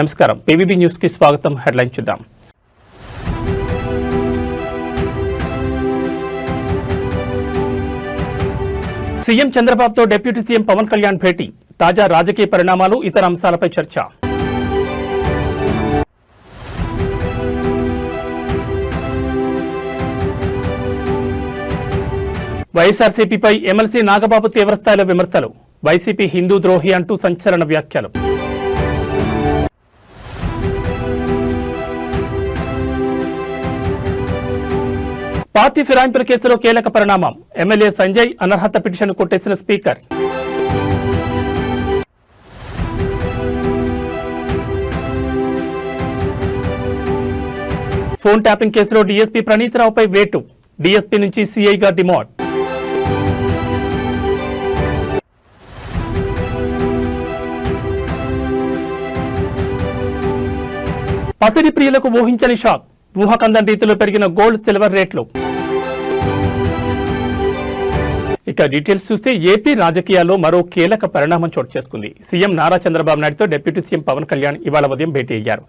నమస్కారం, PVB news కి స్వాగతం. హెడ్లైన్ చూద్దాం. సీఎం చంద్రబాబుతో డిప్యూటీ సీఎం పవన్ కళ్యాణ్ భేటీ, తాజా రాజకీయ పరిణామాలు, ఇతర అంశాలపై చర్చ. వైఎస్ఆర్సీపీపై ఎమ్మెల్సీ నాగబాబు తీవ్రస్థాయిలో విమర్శలు, వైసీపీ హిందూ ద్రోహి అంటూ సంచలన వ్యాఖ్యలు. పార్టీ ఫిరాయింపుల కేసులో కీలక పరిణామం, ఎమ్మెల్యే సంజయ్ అనర్హత పిటిషన్ కొట్టేసిన స్పీకర్. ఫోన్ ట్యాపింగ్ కేసులో డీఎస్పీ ప్రణీతరావుపై వేటు, డీఎస్పీ నుంచి సీఐగా డిమాండ్. పసిడి ప్రియులకు ఊహించని షాక్, ఊహకందని రీతిలో పెరిగిన గోల్డ్ సిల్వర్ రేట్లు. ఇక డీటెయిల్స్ చూస్తే ఏపీ రాజకీయాల్లో మరో కీలక పరిణామం చోటు చేసుకుంది. సీఎం నారా చంద్రబాబు నాయుడుతో డిప్యూటీ సీఎం పవన్ కళ్యాణ్ ఇవాళ ఉదయం భేటీ అయ్యారు.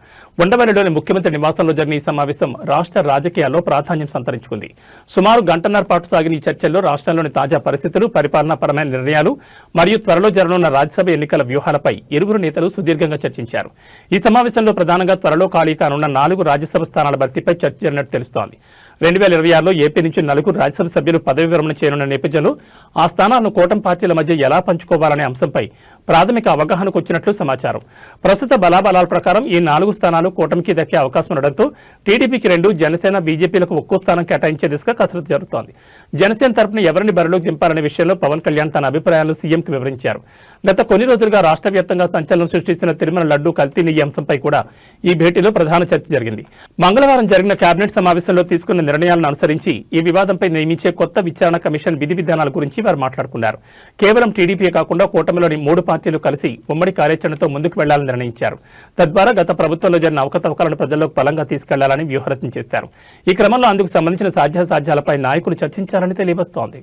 ఉండవల్లిలోని ముఖ్యమంత్రి నివాసంలో జరిగిన ఈ సమావేశం రాష్ట్ర రాజకీయాల్లో ప్రాధాన్యం సంతరించుకుంది. సుమారు గంటన్నర పాటు సాగిన ఈ చర్చల్లో రాష్ట్రంలోని తాజా పరిస్థితులు, పరిపాలనాపరమైన నిర్ణయాలు మరియు త్వరలో జరగనున్న రాజ్యసభ ఎన్నికల వ్యూహాలపై ఇరువురు నేతలు సుదీర్ఘంగా చర్చించారు. ఈ సమావేశంలో ప్రధానంగా త్వరలో ఖాళీ కానున్న 4 రాజ్యసభ స్థానాల భర్తీపై చర్చ జరిగినట్టు తెలుస్తోంది. 2026లో ఏపీ నుంచి 4 రాజ్యసభ సభ్యులు పదవి విరమణ చేయనున్న నేపథ్యంలో ఆ స్థానాలను కూటమి పార్టీల మధ్య ఎలా పంచుకోవాలనే అంశంపై ప్రాథమిక అవగాహనకు వచ్చినట్లు సమాచారం. ప్రస్తుత బలాబలాల ప్రకారం ఈ 4 స్థానాలు కూటమికి దక్కే అవకాశం ఉండడంతో టీడీపీకి 2, జనసేన, బీజేపీలకు ఒక్కో స్థానం కేటాయించే దిశగా కసరత్తు జరుగుతోంది. జనసేన తరపున ఎవరిని బరిలోకి దింపాలనే విషయంలో పవన్ కళ్యాణ్ తన అభిప్రాయాలను సీఎంకి వివరించారు. గత కొన్ని రోజులుగా రాష్ట్ర వ్యాప్తంగా సంచలనం సృష్టిస్తున్న తిరుమల లడ్డూ కల్తీ నెయ్యి అంశంపై కూడా ఈ భేటీలో ప్రధాన చర్చ జరిగింది. మంగళవారం జరిగిన కేబినెట్ సమావేశంలో తీసుకున్న నిర్ణయాలను అనుసరించి ఈ వివాదంపై నియమించే కొత్త విచారణ కమిషన్ విధి విధానాల గురించి వారు మాట్లాడుకున్నారు. కేవలం టీడీపీ కాకుండా కూటమిలోని 3 పార్టీలు కలిసి ఉమ్మడి కార్యాచరణతో ముందుకు వెళ్లాలని నిర్ణయించారు. తద్వారా గత ప్రభుత్వంలో జరిగిన అవకతవకలను ప్రజల్లోకి బలంగా తీసుకెళ్లాలని వ్యూహరచన చేశారు. ఈ క్రమంలో అందుకు సంబంధించిన సాధ్యాసాధ్యాలపై నాయకులు చర్చించారని తెలియవస్తోంది.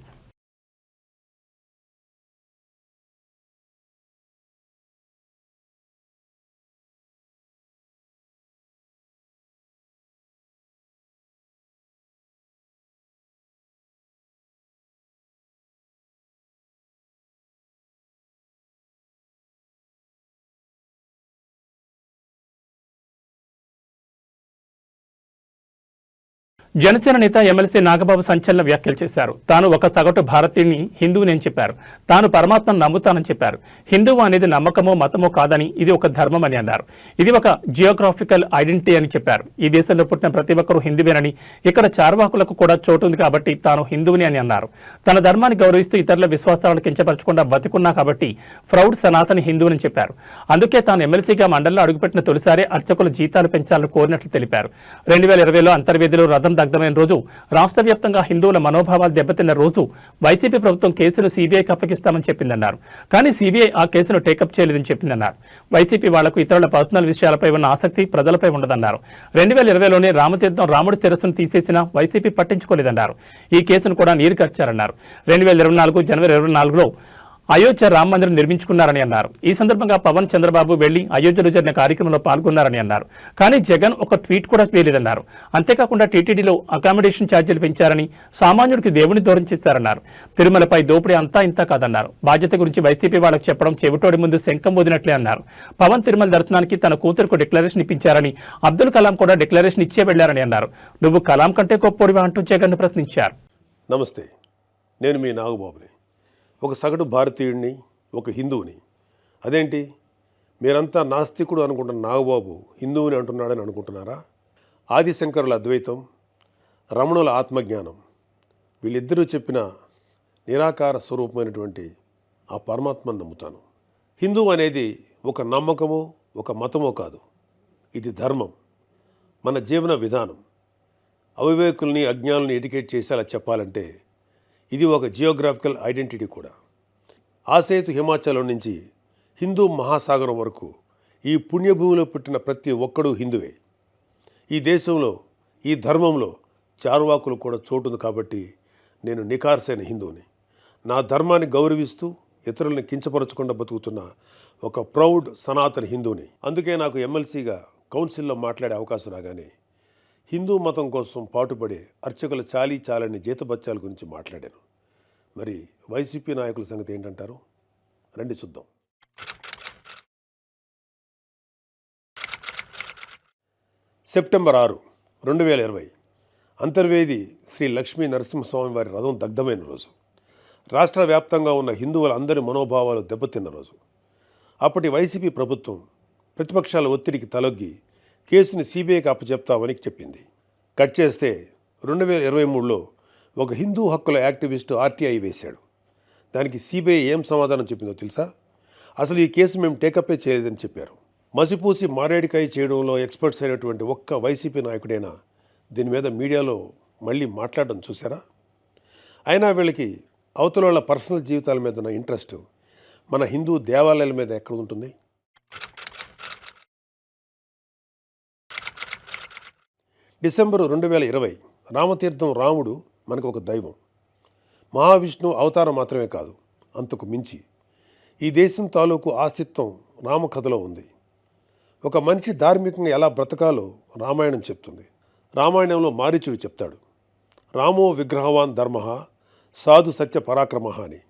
జనసేన నేత ఎమ్మెల్సీ నాగబాబు సంచలన వ్యాఖ్యలు చేశారు. తాను ఒక సగటు భారతీయుని, హిందువుని అని చెప్పారు. తాను పరమాత్మను నమ్ముతానని చెప్పారు. హిందువు అనేది నమ్మకమో మతమో కాదని, ఇది ఒక ధర్మం అని అన్నారు. ఇది ఒక జియోగ్రాఫికల్ ఐడెంటిటీ అని చెప్పారు. ఈ దేశంలో పుట్టిన ప్రతి ఒక్కరూ హిందువేనని, ఇక్కడ చార్వాకులకు కూడా చోటు ఉంది కాబట్టి తాను హిందువుని అని అన్నారు. తన ధర్మాన్ని గౌరవిస్తూ ఇతరుల విశ్వాసాలను కించపరచకుండా బతికున్నా కాబట్టి ప్రౌఢ్ సనాతని హిందువుని చెప్పారు. అందుకే తాను ఎమ్మెల్సీగా మండలిలో అడుగుపెట్టిన తొలిసారే అర్చకుల జీతాలు పెంచాలని కోరినట్లు తెలిపారు. 2020లో అంతర్వేదిలో రథం దగ్ధమైన రోజు, రాష్ట్ర వ్యాప్తంగా హిందువుల మనోభావాలు దెబ్బతిన్న రోజు వైసీపీ ప్రభుత్వం కేసును సీబీఐకి అప్పగిస్తామని చెప్పిందన్నారు. కానీ సీబీఐ ఆ కేసును టేకప్ చేయలేదని చెప్పిందన్నారు. వైసీపీ వాళ్లకు ఇతరుల పర్సనల్ విషయాలపై ఉన్న ఆసక్తి ప్రజలపై ఉండదన్నారు. 2020లోనే రామతీర్థం రాముడి శిరస్సును తీసేసినా వైసీపీ పట్టించుకోలేదన్నారు. ఈ కేసును కూడా నీరు కర్చారన్నారు. 2024 జనవరి 24లో అయోధ్య రామ మందిరం నిర్మించుకున్నారని అన్నారు. ఈ సందర్భంగా పవన్, చంద్రబాబు వెళ్లి అయోధ్యలో జరిగిన కార్యక్రమంలో పాల్గొన్నారని అన్నారు. కానీ జగన్ ఒక ట్వీట్ కూడా వేయలేదన్నారు. అంతేకాకుండా టీటీడీలో అకామిడేషన్ ఛార్జీలు పెంచారని, సామాన్యుడికి దేవుని దూరం చేశారన్నారు. తిరుమలపై దోపిడీ అంతా ఇంతా కాదన్నారు. బాధ్యత గురించి వైసీపీ వాళ్ళకు చెప్పడం చెవిటోడి ముందు శంఖం వదినట్లే అన్నారు. పవన్ తిరుమల దర్శనానికి తన కూతురుకు డిక్లరేషన్ ఇప్పించారని, అబ్దుల్ కలాం కూడా డిక్లరేషన్ ఇచ్చే వెళ్లారని అన్నారు. నువ్వు కలాం కంటే గొప్పోడివా అంటూ జగన్ ప్రశ్నించారు. నమస్తే, నేను మీ నాగబాబుని. ఒక సగటు భారతీయుడిని, ఒక హిందువుని. అదేంటి మీరంతా నాస్తికుడు అనుకుంటున్న నాగబాబు హిందువుని అంటున్నాడని అనుకుంటున్నారా? ఆదిశంకరుల అద్వైతం, రమణుల ఆత్మజ్ఞానం, వీళ్ళిద్దరూ చెప్పిన నిరాకార స్వరూపమైనటువంటి ఆ పరమాత్మను నమ్ముతాను. హిందువు అనేది ఒక నమ్మకమో ఒక మతమో కాదు, ఇది ధర్మం, మన జీవన విధానం. అవివేకుల్ని, అజ్ఞానుల్ని ఎడ్యుకేట్ చేసేలా చెప్పాలంటే ఇది ఒక జియోగ్రాఫికల్ ఐడెంటిటీ కూడా. ఆసేతు హిమాచలం నుంచి హిందూ మహాసాగరం వరకు ఈ పుణ్యభూమిలో పుట్టిన ప్రతి ఒక్కడూ హిందువే. ఈ దేశంలో, ఈ ధర్మంలో చార్వాకులు కూడా చోటుంది కాబట్టి నేను నికార్సైన హిందువుని. నా ధర్మాన్ని గౌరవిస్తూ ఇతరుల్ని కించపరచకుండా బతుకుతున్న ఒక ప్రౌడ్ సనాతన హిందూని. అందుకే నాకు ఎమ్మెల్సీగా కౌన్సిల్లో మాట్లాడే అవకాశం రాగానే హిందూ మతం కోసం పాటుపడే అర్చకుల చాలీ చాలని జీతబత్యాల గురించి మాట్లాడాను. మరి వైసీపీ నాయకుల సంగతి ఏంటంటారు? రండి చూద్దాం. సెప్టెంబర్ 6, 2020 అంతర్వేది శ్రీ లక్ష్మీ నరసింహస్వామి వారి రథం దగ్ధమైన రోజు. రాష్ట్ర వ్యాప్తంగా ఉన్న హిందువులందరి మనోభావాలు దెబ్బతిన్న రోజు. అప్పటి వైసీపీ ప్రభుత్వం ప్రతిపక్షాల ఒత్తిడికి తలొగ్గి కేసుని సిబిఐకి అప్పచెప్తామని చెప్పింది. కట్ చేస్తే 2023లో ఒక హిందూ హక్కుల యాక్టివిస్టు ఆర్టీఐ వేశాడు. దానికి సిబిఐ ఏం సమాధానం చెప్పిందో తెలుసా? అసలు ఈ కేసు మేము టేకప్పే చేయలేదని చెప్పారు. మసిపూసి మారేడికాయ చేయడంలో ఎక్స్పర్ట్స్ అయినటువంటి ఒక్క వైసీపీ నాయకుడైనా దీని మీద మీడియాలో మళ్ళీ మాట్లాడడం చూసారా? అయినా వీళ్ళకి అవతల వాళ్ళ పర్సనల్ జీవితాల మీద ఉన్న ఇంట్రెస్ట్ మన హిందూ దేవాలయాల మీద ఎక్కడ ఉంటుంది? డిసెంబరు 2020 రామతీర్థం రాముడు మనకు ఒక దైవం. మహావిష్ణువు అవతారం మాత్రమే కాదు, అంతకు మించి ఈ దేశం తాలూకు ఆస్తిత్వం రామకథలో ఉంది. ఒక మనిషి ధార్మికంగా ఎలా బ్రతకాలో రామాయణం చెప్తుంది. రామాయణంలో మారీచుడు చెప్తాడు, రామో విగ్రహవాన్ ధర్మ సాధు సత్య పరాక్రమ అని.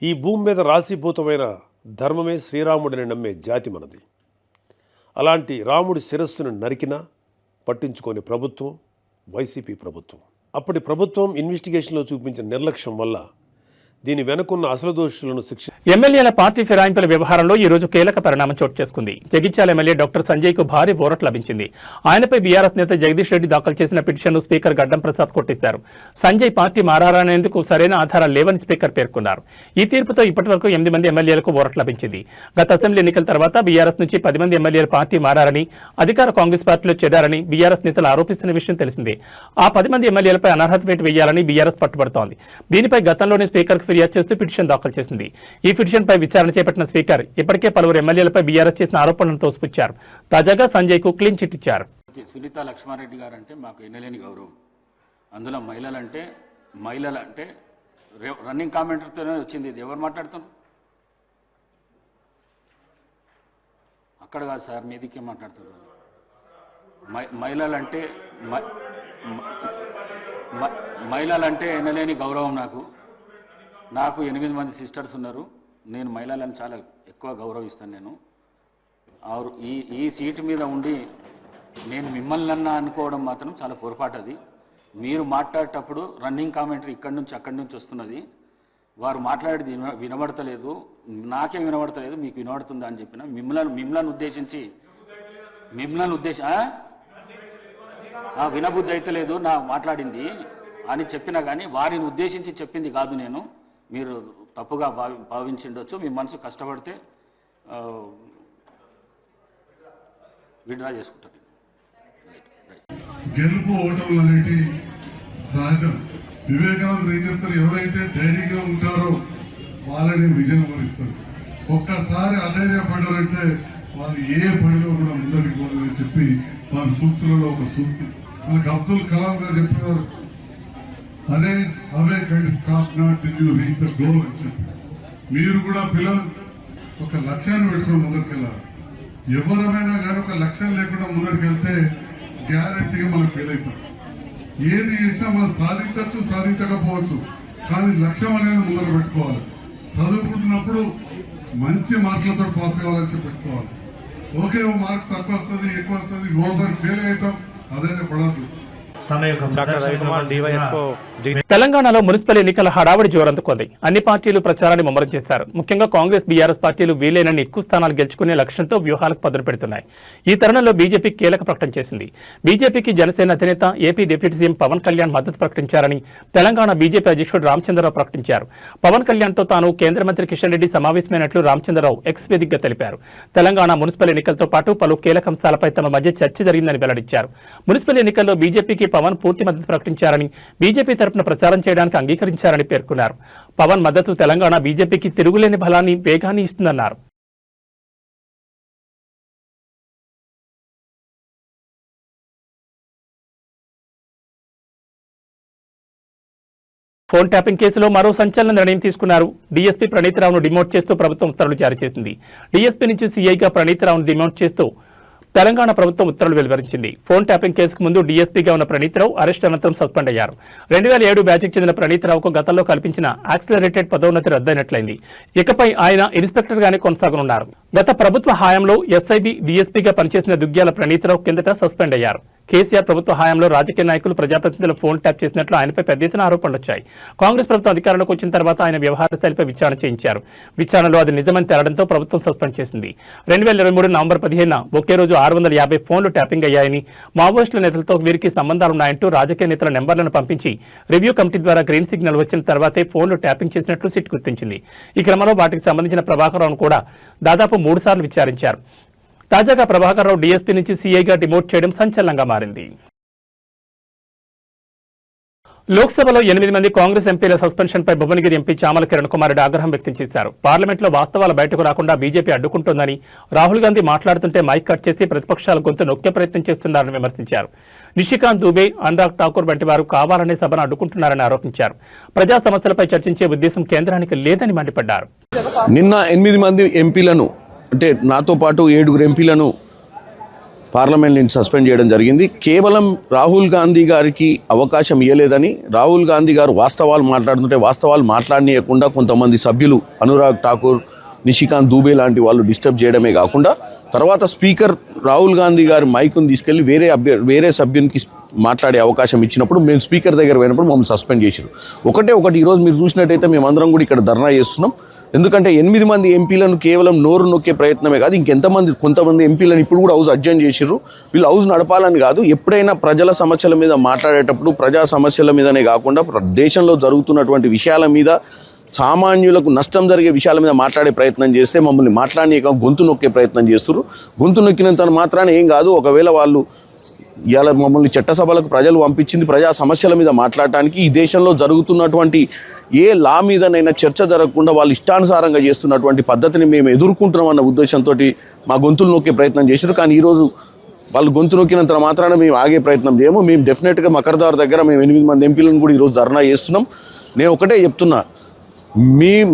ఈ భూమి మీద రాశీభూతమైన ధర్మమే శ్రీరాముడిని నమ్మే జాతి మనది. అలాంటి రాముడి శిరస్సును నరికినా పట్టించుకోని ప్రభుత్వం వైసీపీ ప్రభుత్వం. అప్పటి ప్రభుత్వం ఇన్వెస్టిగేషన్లో చూపించిన నిర్లక్ష్యం వల్ల దీని వెనుకున్న అసలు దోషులను ఎమ్మెల్యేల పార్టీ ఫిరాయింపుల వ్యవహారంలో ఈ రోజు కీలక పరిణామం చోటు చేసుకుంది. జగిత్యాల ఎమ్మెల్యే డాక్టర్ సంజయ్కు భారీ ఊరట లభించింది. ఆయనపై బీఆర్ఎస్ నేత జగదీష్ రెడ్డి దాఖలు చేసిన పిటిషన్ను స్పీకర్ గడ్డం ప్రసాద్ కొట్టేశారు. సంజయ్ పార్టీ మారారనేందుకు సరైన ఆధారాలు లేవని స్పీకర్ పేర్కొన్నారు. ఈ తీర్పుతో ఇప్పటివరకు 8 మంది ఎమ్మెల్యేలకు ఊరట లభించింది. గత అసెంబ్లీ ఎన్నికల తర్వాత బీఆర్ఎస్ నుంచి 10 మంది ఎమ్మెల్యేలు పార్టీ మారారని, అధికార కాంగ్రెస్ పార్టీలో చేరారని బీఆర్ఎస్ నేతలు ఆరోపిస్తున్న విషయం తెలిసిందే. ఆ 10 మంది ఎమ్మెల్యేలపై అనర్హత వేటు వేయాలని బీఆర్ఎస్ పట్టుబడుతోంది. దీనిపై గతంలోనే స్పీకర్ ఫిర్యాదు చేస్తూ పిటిషన్ దాఖలు చేసింది. ఈ పిటిషన్పై విచారణ చేపట్టిన స్పీకర్ ఇప్పటికే పలువురు ఎమ్మెల్యేలపై బీఆర్ఎస్ చేసిన ఆరోపణలను తోసిపుచ్చారు. తాజాగా సంజయ్కు క్లీన్ చిట్ ఇచ్చారు. సునీత లక్ష్మారెడ్డి గారు అంటే మాకు ఎన్నలేని గౌరవం. అందులో మహిళలంటే రన్నింగ్ కామెంటర్తోనే వచ్చింది. ఇది ఎవరు మాట్లాడుతున్నారు? అక్కడ కాదు సార్, మీదికే మాట్లాడుతున్నారు. మహిళలంటే ఎన్నలేని గౌరవం నాకు 8 మంది సిస్టర్స్ ఉన్నారు. నేను మహిళలను చాలా ఎక్కువ గౌరవిస్తాను. నేను ఈ సీటు మీద ఉండి నేను మిమ్మల్ని అనుకోవడం మాత్రం చాలా పొరపాటు. అది మీరు మాట్లాడేటప్పుడు రన్నింగ్ కామెంటరీ ఇక్కడి నుంచి అక్కడి నుంచి వస్తున్నది. వారు మాట్లాడేది వినబడతలేదు, నాకే వినబడతలేదు, మీకు వినబడుతుందా అని చెప్పిన. మిమ్మల్ని ఉద్దేశించి వినబుద్ధి అయితే లేదు నా మాట్లాడింది అని చెప్పినా కానీ వారిని ఉద్దేశించి చెప్పింది కాదు. నేను మీరు తప్పుగా భావించిండొచ్చు. మీ మనసు కష్టపడితే విడ్రా చేసుకుంటారు. గెలుపు ఓటములు అనేటి సహజం. వివేకానందులు ఏం చెప్తారు? ఎవరైతే ధైర్యంగా ఉంటారో వాళ్ళని విజయం వరిస్తారు. ఒక్కసారి అధైర్యపడ్డారంటే వాళ్ళు ఏ పనిలో కూడా ముందరికి పోదని చెప్పి వారి సూక్తులలో ఒక సూక్తి మనకు అబ్దుల్ కలాం గారు చెప్పేవారు, awake kind stop not till you reach the goal అని చెప్పి. మీరు కూడా పిల్లలు ఒక లక్ష్యాన్ని పెట్టుకుని ముందరికెళ్ళాలి. ఎవరమైనా కానీ ఒక లక్ష్యం లేకుండా ముందరికెళ్తే గ్యారెంటీగా మనం ఫెయిల్ అవుతాం. ఏది చేసినా మనం సాధించవచ్చు, సాధించకపోవచ్చు, కానీ లక్ష్యం అనేది ముందర పెట్టుకోవాలి. చదువుకుంటున్నప్పుడు మంచి మార్కులతో పాస్ కావాలని చెప్పి పెట్టుకోవాలి. ఓకే, మార్క్ తక్కువ వస్తుంది, ఎక్కువ వస్తుంది, రోజు ఫెయిల్ అవుతాం, అదైనా పడద్దు. తెలంగాణలో మున్సిపల్ ఎన్నికల హడావుడి జోరందుకుంది. అన్ని పార్టీలు ప్రచారాన్ని ముమ్మరం చేశారు. ముఖ్యంగా కాంగ్రెస్, బీఆర్ఎస్ పార్టీలు వీలైనన్ని ఎక్కువ స్థానాలు గెలుచుకునే లక్ష్యంతో వ్యూహాలకు పదును పెడుతున్నాయి. ఈ తరుణంలో బీజేపీ కీలక ప్రకటన చేసింది. బీజేపీకి జనసేన అధినేత AP deputy CM Pawan Kalyan మద్దతు ప్రకటించారని తెలంగాణ బీజేపీ అధ్యక్షుడు రామచంద్రరావు ప్రకటించారు. పవన్ కళ్యాణ్తో తాను కేంద్ర మంత్రి కిషన్ రెడ్డి సమావేశమైనట్లు రామచంద్రరావు ఎక్స్ వేదికగా తెలిపారు. తెలంగాణ మున్సిపల్ ఎన్నికలతో పాటు పలు కీలక అంశాలపై తమ మధ్య చర్చ జరిగిందని వెల్లడించారు. మున్సిపల్ ఎన్నికల్లో బీజేపీకి పవన్ పూర్తి మద్దతు ప్రకటించారని, బీజేపీ తరపున ప్రచారం చేయడానికి అంగీకరించారని పేర్కొన్నారు. పవన్ మద్దతు తెలంగాణ బీజేపీకి తిరుగులేని బలాన్ని, వేగాన్ని ఇస్తుందన్నారు. ఫోన్ ట్యాపింగ్ కేసులో మరో సంచలన నిర్ణయం తీసుకున్నారు. డీఎస్పీ ప్రణీతరావును డిమోట్ చేస్తూ ప్రభుత్వం ఉత్తర్వులు జారీ చేసింది. డీఎస్పీ నుంచి సీఐగా ప్రణీతరావును డిమోట్ చేస్తూ తెలంగాణ ప్రభుత్వం ఉత్తర్వులు వెలువరించింది. ఫోన్ ట్యాపింగ్ కేసుకు ముందు డీఎస్పీగా ఉన్న ప్రణీతరావు అరెస్ట్ అనంతరం సస్పెండ్ అయ్యారు. 2007 బ్యాచ్కి చెందిన ప్రణీతరావుకు గతంలో కల్పించిన యాక్సిలరేటెడ్ పదోన్నతి రద్దయినట్లయింది. ఇకపై ఆయన ఇన్స్పెక్టర్గానే కొనసాగనున్నారు. గత ప్రభుత్వ హయాంలో ఎస్ఐబి డీఎస్పీగా పనిచేసిన దుగ్గ్యాల ప్రణీతరావు కిందట సస్పెండ్ అయ్యారు. కేసీఆర్ ప్రభుత్వ హయాంలో రాజకీయ నాయకులు ప్రజాప్రతినిధుల ఫోన్ ట్యాప్ చేసినట్లు ఆయనపై పెద్ద ఎత్తున ఆరోపణలు వచ్చాయి. కాంగ్రెస్ ప్రభుత్వం అధికారంలోకి వచ్చిన తర్వాత ఆయన వ్యవహార శైలిపై విచారణ చేయించారు. విచారణలో అది నిజమని తేలడంతో ప్రభుత్వం సస్పెండ్ చేసింది. 2023 నవంబర్ 15న ఒకే రోజు 650 ఫోన్లు ట్యాపింగ్ అయ్యాయని, మావోయిస్టుల నేతలతో వీరికి సంబంధాలున్నాయంటూ రాజకీయ నేతల నెంబర్లను పంపించి రివ్యూ కమిటీ ద్వారా గ్రీన్ సిగ్నల్ వచ్చిన తర్వాతే ఫోన్లు ట్యాపింగ్ చేసినట్లు సిట్ గుర్తించింది. ఈ క్రమంలో వాటికి సంబంధించిన ప్రభాకర్రావును కూడా దాదాపు 3 సార్లు విచారించారు. తాజాగా ప్రభాకర్రావు డీఎస్పీ నుంచి సీఐగా డిమోట్ చేయడం సంచలనంగా మారింది. లోక్సభలో 8 మంది కాంగ్రెస్ ఎంపీల సస్పెన్షన్పై భువనగిరి ఎంపీ చామల కిరణ్ కుమార్ రెడ్డి ఆగ్రహం వ్యక్తం చేశారు. పార్లమెంట్లో వాస్తవాలు బయటకు రాకుండా బీజేపీ అడ్డుకుంటోందని, రాహుల్ గాంధీ మాట్లాడుతుంటే మైక్ కట్ చేసి ప్రతిపక్షాల గొంతు నొక్కే ప్రయత్నం చేస్తున్నారని విమర్శించారు. నిషికాంత్ దూబే, అనురాగ్ ఠాకూర్ వంటి వారు కావాలనే సభను అడ్డుకుంటున్నారని ఆరోపించారు. ప్రజా సమస్యలపై చర్చించే ఉద్దేశం కేంద్రానికి లేదని మండిపడ్డారు. నిన్న 8 మంది ఎంపీలను, అంటే నాతో పాటు 7 ఎంపీలను పార్లమెంట్ నుంచి సస్పెండ్ చేయడం జరిగింది. కేవలం రాహుల్ గాంధీ గారికి అవకాశం ఇవ్వలేదని, రాహుల్ గాంధీ గారు వాస్తవాలు మాట్లాడుతుంటే వాస్తవాలు మాట్లాడనీయకుండా కొంతమంది సభ్యులు అనురాగ్ ఠాకూర్, నిషికాంత్ దూబే లాంటి వాళ్ళు డిస్టర్బ్ చేయడమే కాకుండా తర్వాత స్పీకర్ రాహుల్ గాంధీ గారి మైకును తీసుకెళ్లి వేరే సభ్యునికి మాట్లాడే అవకాశం ఇచ్చినప్పుడు మేము స్పీకర్ దగ్గర పోయినప్పుడు మమ్మల్ని సస్పెండ్ చేశారు. ఒకటి ఈరోజు మీరు చూసినట్టయితే మేమందరం కూడా ఇక్కడ ధర్నా చేస్తున్నాం. ఎందుకంటే 8 మంది ఎంపీలను కేవలం నోరు నొక్కే ప్రయత్నమే కాదు, కొంతమంది ఎంపీలను ఇప్పుడు కూడా హౌస్ అడ్జర్న్ చేసిర్రు. వీళ్ళు హౌస్ నడపాలని కాదు, ఎప్పుడైనా ప్రజల సమస్యల మీద మాట్లాడేటప్పుడు ప్రజా సమస్యల మీదనే కాకుండా దేశంలో జరుగుతున్నటువంటి విషయాల మీద, సామాన్యులకు నష్టం జరిగే విషయాల మీద మాట్లాడే ప్రయత్నం చేస్తే మమ్మల్ని మాట్లాడనీయక గొంతు నొక్కే ప్రయత్నం చేస్తున్నారు. గొంతు నొక్కినంత మాత్రాన ఏం కాదు. ఒకవేళ వాళ్ళు ఇవాళ మమ్మల్ని చట్టసభలకు ప్రజలు పంపించింది ప్రజా సమస్యల మీద మాట్లాడటానికి. ఈ దేశంలో జరుగుతున్నటువంటి ఏ లా మీదనైనా చర్చ జరగకుండా వాళ్ళు ఇష్టానుసారంగా చేస్తున్నటువంటి పద్ధతిని మేము ఎదుర్కొంటున్నాం అన్న ఉద్దేశంతో మా గొంతులు నొక్కే ప్రయత్నం చేశారు. కానీ ఈరోజు వాళ్ళు గొంతు నొక్కినంత మాత్రాన మేము ఆగే ప్రయత్నం చేయము. మేము డెఫినెట్గా మకర్దార్ దగ్గర మేము 8 మంది ఎంపీలను కూడా ఈరోజు ధర్నా చేస్తున్నాం. నేను ఒకటే చెప్తున్నా,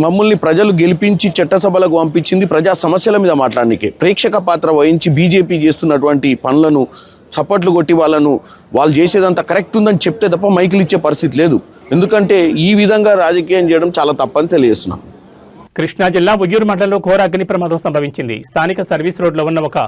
మమ్మల్ని ప్రజలు గెలిపించి చట్టసభలకు పంపించింది ప్రజా సమస్యల మీద మాట్లాడడానికే. ప్రేక్షక పాత్ర వహించి బీజేపీ చేస్తున్నటువంటి పనులను చప్పట్లు కొట్టి వాళ్ళు చేసేదంతా కరెక్ట్ ఉందని చెప్తే తప్ప మైకులు ఇచ్చే పరిస్థితి లేదు. ఎందుకంటే ఈ విధంగా రాజకీయం చేయడం చాలా తప్పని తెలియజేస్తున్నాం. కృష్ణా జిల్లా ఉయ్యూరు మండలంలో ఘోర అగ్ని ప్రమాదం సంభవించింది. స్థానిక సర్వీస్ రోడ్లో ఉన్న ఒక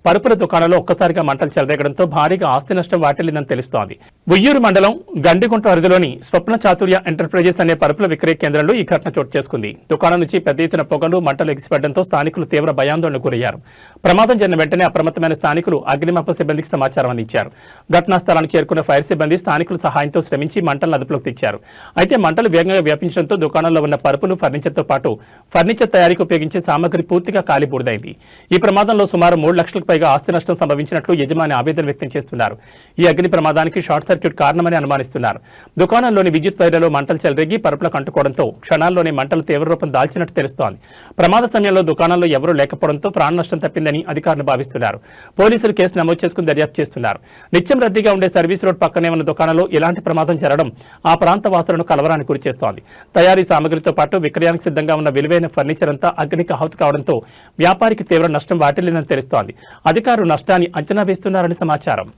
పరుపుల దుకాణంలో ఒక్కసారిగా మంటలు చెలరేగడంతో భారీగా ఆస్తి నష్టం వాటిల్లిందని తెలుస్తోంది. ఉయ్యూరు మండలం గండిగుంట పరిధిలోని స్వప్న చాతుర్య ఎంటర్ప్రైజెస్ అనే పరుపుల విక్రయ కేంద్రంలో ఈ ఘటన చోటు చేసుకుంది. దుకాణం నుంచి పెద్ద ఎత్తున పొగలు, మంటలు ఎగిసిపడడంతో స్థానికులు తీవ్ర భయాందోళనకు గురయ్యారు. ప్రమాదం జరిగిన వెంటనే అప్రమత్తమైన స్థానికులు అగ్నిమాపక సిబ్బందికి సమాచారం అందించారు. ఘటనా స్థలానికి చేరుకున్న ఫైర్ సిబ్బంది స్థానికుల సహాయంతో శ్రమించి మంటలను అదుపులోకి తెచ్చారు. అయితే మంటలు వేగంగా వ్యాపించడంతో దుకాణంలో ఉన్న పరుపులు, ఫర్నిచర్తో పాటు ఫర్నిచర్ తయారీకి ఉపయోగించే సామగ్రి పూర్తిగా కాలిబూడిదైంది. ఈ ప్రమాదంలో సుమారు 3 లక్షలకు పైగా ఆస్తి నష్టం సంభవించినట్లు యజమాని ఆవేదన వ్యక్తం చేస్తున్నారు. ఈ అగ్ని ప్రమాదానికి షార్ట్ సర్క్యూట్ కారణమని అనుమానిస్తున్నారు. దుకాణంలోని విద్యుత్ వైర్లలో మంటలు చెలరేగి పరుపులకు అంటుకోవడంతో క్షణాల్లోనే మంటలు తీవ్ర రూపం దాల్చినట్టు తెలుస్తోంది. ప్రమాద సమయంలో దుకాణంలో ఎవరూ లేకపోవడంతో ప్రాణ నష్టం తప్పిందని అధికారులు భావిస్తున్నారు. పోలీసులు కేసు నమోదు చేసుకుని దర్యాప్తు చేస్తున్నారు. నిత్యం రద్దీగా ఉండే సర్వీస్ రోడ్ పక్కనే ఉన్న దుకాణంలో ఇలాంటి ప్రమాదం జరగడం ఆ ప్రాంత వాసులను కలవరానికి గురిచేస్తోంది. తయారీ సామగ్రితో పాటు విక్రయానికి సిద్ధంగా ఉన్న విలువైన ఫర్నిచర్ అంతా అగ్నికి ఆహుతి కావడంతో వ్యాపారికి తీవ్ర నష్టం వాటిల్లిందని తెలుస్తోంది. అధికారులు నష్టాన్ని అంచనా వేస్తున్నారని సమాచారం.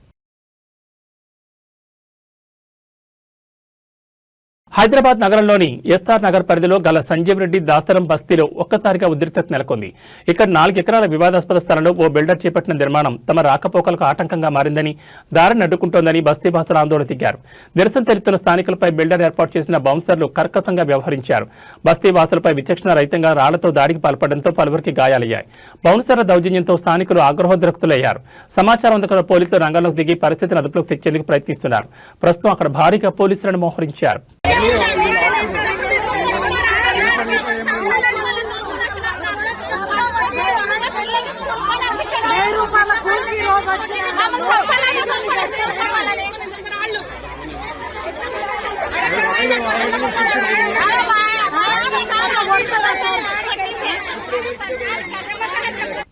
హైదరాబాద్ నగరంలోని ఎస్ఆర్ నగర్ పరిధిలో గల సంజీవ్ రెడ్డి దాసరం బస్తీలో ఒక్కసారిగా ఉద్రిక్తత నెలకొంది. ఇక్కడ 4 ఎకరాల వివాదాస్పద స్థలంలో ఓ బిల్డర్ చేపట్టిన నిర్మాణం తమ రాకపోకలకు ఆటంకంగా మారిందని, దారిని అడ్డుకుంటోందని బస్తీవాసులు ఆందోళన దిగారు. నిరసన తెలుపుతున్న స్థానికులపై బిల్డర్ ఏర్పాటు చేసిన బౌన్సర్లు కర్కశంగా వ్యవహరించారు. బస్తీవాసులపై విచక్షణ రహితంగా రాళ్లతో దాడికి పాల్పడడంతో పలువురికి గాయాలయ్యాయి. బౌన్సర్ల దౌర్జన్యంతో స్థానికులు ఆగ్రహోద్రక్తులయ్యారు. సమాచారం అందుకున్న పోలీసులు రంగంలోకి దిగి పరిస్థితిని అదుపులోకి తెచ్చేందుకు ప్రయత్నిస్తున్నారు. ప్రస్తుతం అక్కడ భారీగా పోలీసులను మోహరించారు.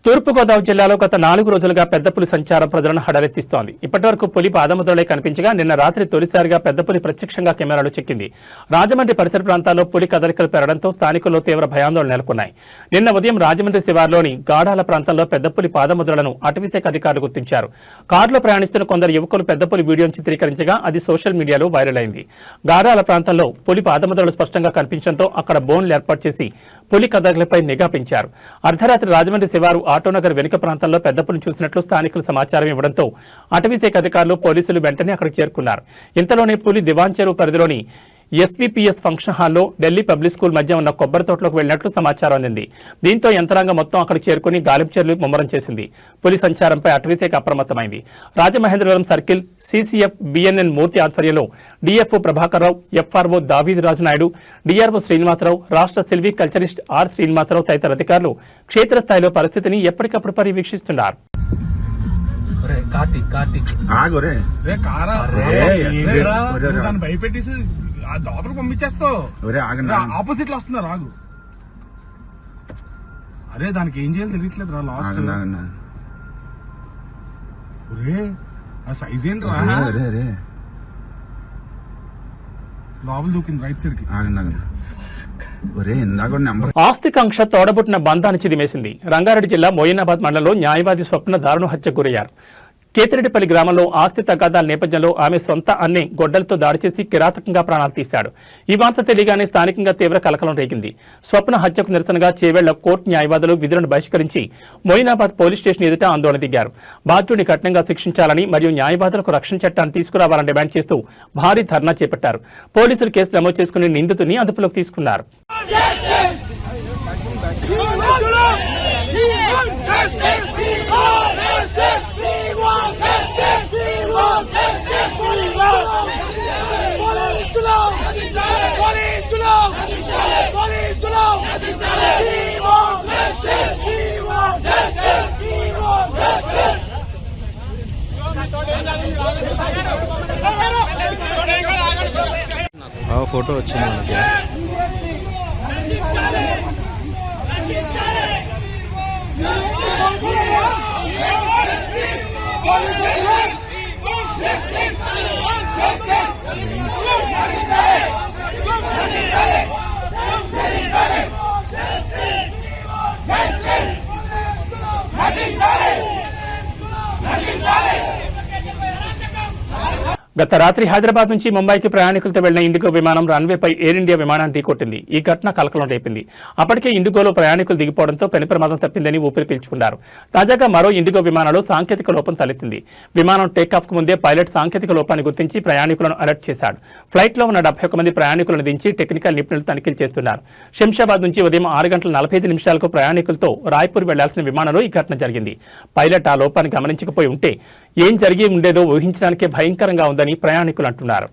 తూర్పుగోదావరి జిల్లాలో గత 4 రోజులుగా పెద్ద పులి సంచారం ప్రజలను హడలెత్తిస్తోంది. ఇప్పటివరకు పులి పాదముద్రలే కనిపించగా నిన్న రాత్రి తొలిసారిగా పెద్ద పులి ప్రత్యక్షంగా కెమెరాలో చిక్కింది. రాజమండ్రి పరిసర ప్రాంతాల్లో పులి కదలికలు పెరగడంతో స్థానికుల్లో తీవ్ర భయాందోళన నెలకొన్నాయి. నిన్న ఉదయం రాజమండ్రి శివార్లోని గాడాల ప్రాంతంలో పెద్ద పులి పాదముద్రలను అటవీశాఖ అధికారులు గుర్తించారు. కారులో ప్రయాణిస్తున్న కొందరు యువకులు పెద్ద పులి వీడియోను చిత్రీకరించగా అది సోషల్ మీడియాలో వైరల్ అయింది. గాడాల ప్రాంతంలో పులి పాదముద్రలు స్పష్టంగా కనిపించడంతో అక్కడ బోన్లు ఏర్పాటు చేసి పులి కదలికలపై నిఘా పెంచారు. అర్ధరాత్రి రాజమండ్రి శివారు ఆటోనగర్ వెనుక ప్రాంతంలో పెద్ద పులిని చూసినట్లు స్థానికులు సమాచారం ఇవ్వడంతో అటవీశాఖ అధికారులు పోలీసులు వెంటనే అక్కడికి చేరుకున్నారు. ఇంతలోనే పులి దివాన్ చెరువు పరిధిలోని ఎస్వీపీఎస్ ఫంక్షన్ హాల్లో ఢిల్లీ పబ్లిక్ స్కూల్ మధ్య ఉన్న కొబ్బరి తోటలోకి వెళ్లినట్లు సమాచారం అందింది. దీంతో యంత్రాంగం మొత్తం అక్కడికి చేరుకుని గాలింపు చర్యలు ముమ్మరం చేసింది. పులి సంచారంపై అటవీశాఖ అప్రమత్తమైంది. రాజమహేంద్రవరం సర్కిల్ సీసీఎఫ్ బిఎన్ఎన్ మూర్తి ఆధ్వర్యంలో డిఎఫ్ఓ ప్రభాకర్ రావు, ఎఫ్ఆర్ఓ దావీద్ రాజనాయుడు, డిఆర్ఓ శ్రీనివాసరావు, రాష్ట్ర సిల్వీ కల్చరిస్ట్ ఆర్ శ్రీనివాసరావు తదితర అధికారులు క్షేత్రస్థాయిలో పరిస్థితిని ఎప్పటికప్పుడు పర్యవేక్షిస్తున్నారు. భయపెట్టేసి లోపలికి పంపించేస్తావు. ఆపోజిట్ లో వస్తున్నారు రాగు. అరే దానికి ఏం చేయాలి తెలియట్లేదు రా. లాస్ట్ ఆ సైజ్ ఏంటి రా. లోపల దూకింది రైట్ సైడ్ కి. ఆస్తికాంక్ష తోడబుట్టిన బంధాన్ని చిదిమేసింది. రంగారెడ్డి జిల్లా మోయినాబాద్ మండలంలో న్యాయవాది స్వప్న దారుణ హత్యకు గురయ్యారు. కేతిరెడ్డిపల్లి గ్రామంలో ఆస్తి తగాదాల నేపథ్యంలో ఆమె సొంత అన్నే గొడ్డలతో దాడి చేసి కిరాతకంగా ప్రాణాలు తీశాడు. ఈ వార్త తెలియగానే స్థానికంగా తీవ్ర కలకలం రేగింది. స్వప్న హత్యకు నిరసనగా చేవెళ్ల కోర్టు న్యాయవాదులు విధులను బహిష్కరించి మోయినాబాద్ పోలీస్ స్టేషన్ ఎదుట ఆందోళన దిగారు. బాధ్యుడిని కఠినంగా శిక్షించాలని మరియు న్యాయవాదులకు రక్షణ చట్టాన్ని తీసుకురావాలని డిమాండ్ చేస్తూ భారీ ధర్నా చేపట్టారు. పోలీసులు కేసు నమోదు చేసుకుని నిందితుడిని అదుపులోకి తీసుకున్నారు. ఫోటో వచ్చింది మనకి. గత రాత్రి హైదరాబాద్ నుంచి ముంబైకి ప్రయాణికులతో వెళ్లిన ఇండిగో విమానం రన్వేపై ఎయిర్ ఇండియా విమానాన్ని ఢీకొట్టింది. ఈ ఘటన కలకలం రేపింది. అప్పటికే ఇండిగోలో ప్రయాణికులు దిగిపోవడంతో పెను ప్రమాదం తప్పిందని ఊపిరి పీల్చుకున్నారు. తాజాగా మరో ఇండిగో విమానంలో సాంకేతిక లోపం తలెత్తింది. విమానం టేకాఫ్కు ముందే పైలట్ సాంకేతిక లోపాన్ని గుర్తించి ప్రయాణికులను అలర్ట్ చేశాడు. ఫ్లైట్లో ఉన్న 71 మంది ప్రయాణికులను దించి టెక్నికల్ నిపుణులు తనిఖీలు చేస్తున్నారు. శంషాబాద్ నుంచి ఉదయం 6:45 రాయపూర్ రాయ్పూర్ వెళ్లాల్సిన విమానంలో ఈ ఘటన జరిగింది. పైలట్ ఆ లోపాన్ని గమనించకపోయి ఉంటే ఏం జరిగి ఉండేదో ఊహించడానికే భయంకరంగా ఉందని ప్రయాణికులు అంటున్నారు.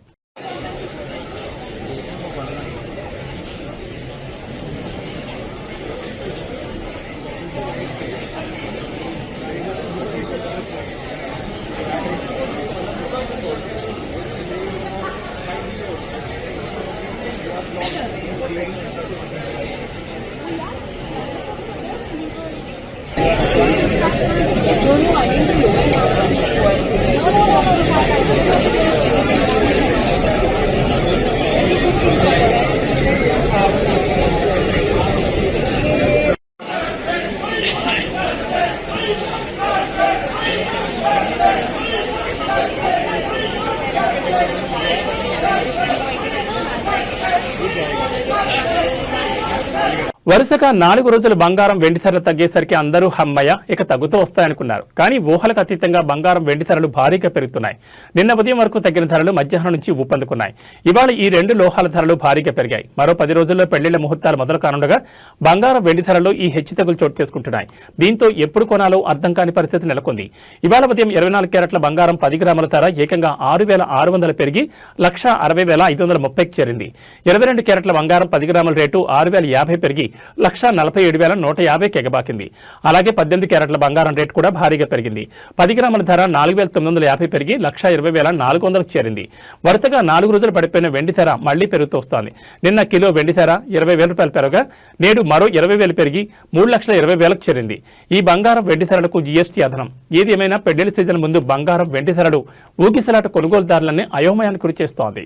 వరుసగా 4 రోజులు బంగారం వెండి ధరలు తగ్గేసరికి అందరూ హమ్మయ్య ఇక తగ్గుతూ వస్తాయనుకున్నారు. కానీ ఊహలకు అతీతంగా బంగారం వెండి ధరలు భారీగా పెరుగుతున్నాయి. నిన్న ఉదయం వరకు తగ్గిన ధరలు మధ్యాహ్నం నుంచి ఊపందుకున్నాయి. ఇవాళ ఈ 2 లోహాల ధరలు భారీగా పెరిగాయి. మరో 10 రోజుల్లో పెళ్లిళ్ల ముహూర్తాలు మొదలు కానుండగా బంగారం వెండి ధరల్లో ఈ హెచ్చుతగ్గులు చోటు చేసుకుంటున్నాయి. దీంతో ఎప్పుడు కొనాలో అర్థం కాని పరిస్థితి నెలకొంది. ఇవాళ ఉదయం 24 క్యారెట్ల బంగారం 10 గ్రాముల ధర ఏకంగా 6,600 పెరిగి 1,60,530కి చేరింది. 22 క్యారెట్ల బంగారం 10 గ్రాముల రేటు 6,050 పెరిగి 1,47,150కి ఎగబాకింది. అలాగే 18 క్యారెట్ల బంగారం రేటు కూడా భారీగా పెరిగింది. 10 గ్రాముల ధర 4,950 పెరిగి 1,20,400కు చేరింది. వరుసగా 4 రోజులు పడిపోయిన వెండి ధర మళ్లీ పెరుగుతూ వస్తోంది. నిన్న కిలో వెండి ధర 20,000 రూపాయలు పెరగగా నేడు మరో 20,000 పెరిగి 3,20,000కు చేరింది. ఈ బంగారం వెండి ధరలకు జీఎస్టీ అదనం. ఏది ఏమైనా పెళ్లిళ్ల సీజన్ ముందు బంగారం వెండి ధరలు ఊగిసలాట కొనుగోలుదారులని అయోమయానికి గురిచేస్తోంది.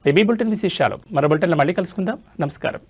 ఏబీ బులెటిన్ విశేషాలు మరో బులెటిన్లో మళ్ళీ కలుసుకుందాం. నమస్కారం.